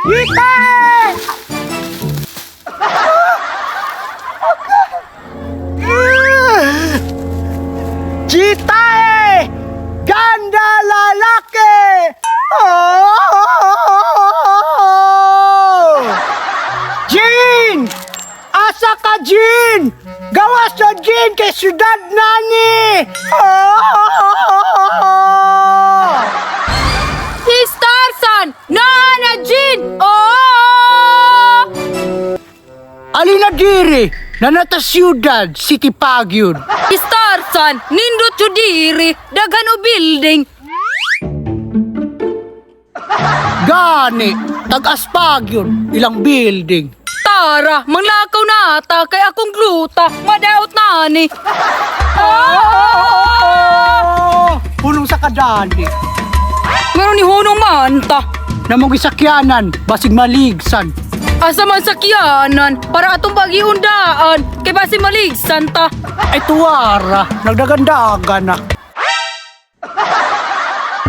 Gita! Gita eh! Ganda lalaki! Oh! Jin! Asa ka, Jin? Gawas na, Jin, kay syudad nani! Oh! Sis Tarzan! Nana Jin! Oh! Alina diri, nanata syudad, City Pagyud. Sis Tarzan! Nindot yu diri! Daghan o building! Gani, tagas Pagyud, ilang building. Tara! Manglakaw na ata kay akong gluta! Madaot na ni! Oh! Punong sa kadali. Meron ni Hunong Manta! Namong isakyanan, basig maligsan. Asa man sakyanan para atong pag-iundaan kay basi maligsan ta. Ay tuwara, nagdagandagan na.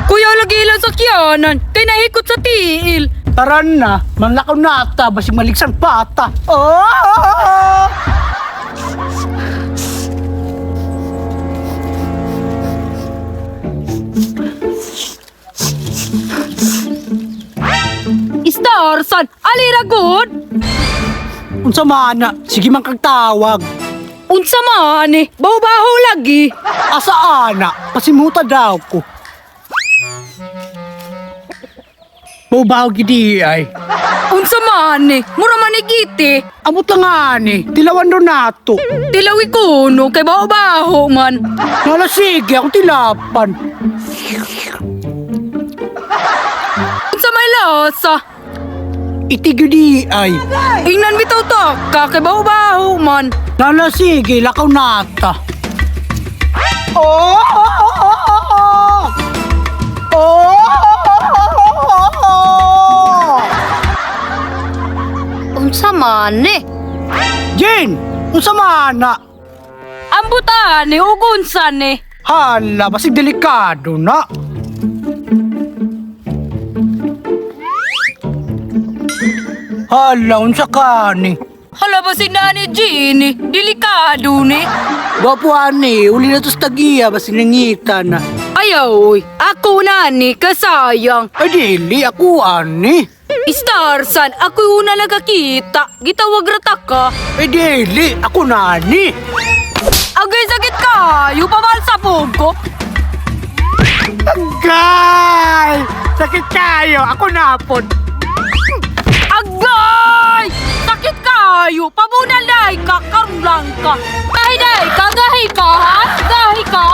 Kuya lagi ilang sakyanan kay nahikot sa tiil. Taran na, manlakaw nata, basig maligsan pata. Oh! Tarzan, alira good. Unsa mana, sige man kag tawag. Unsa man eh, baho-baho lagi. Asa ana, pasimuta daw ko. Baw gidi ay. Unsa man eh, mura man igiti. Amot lang ani, tilawan do nato. Tilawi kuno kay baho-baho man. Nala sige, akong tilapan. Unsa may lasa? Itigudi ay. Ingnan bitaw to, ka kay baho-baho man. Nala sige, lakaw nata. Oh! Oh! Unsa man eh? Jin, unsa mana? Ambutan eh, ugunsan eh. Hala, basig delikado na. Hala, unsa ka ni? Hala ba si Nani Jeannie? Delikado ni. Gwapo ani, uli na to sa tagiya, basig nangita na. Ayaw, ako Nani, kasayang. Ay dili, ako ani. Tarzan, ako'y una nagkakita. Gitawag rata ka. Ay dili, ako nani. Agay sakit kayo, pabalsa po ko. Agay! Sakit tayo, ako napon. Agay! Sakit kayo, pabunalay ka, karong lang ka. Gahi ka, ha? Gahi ka?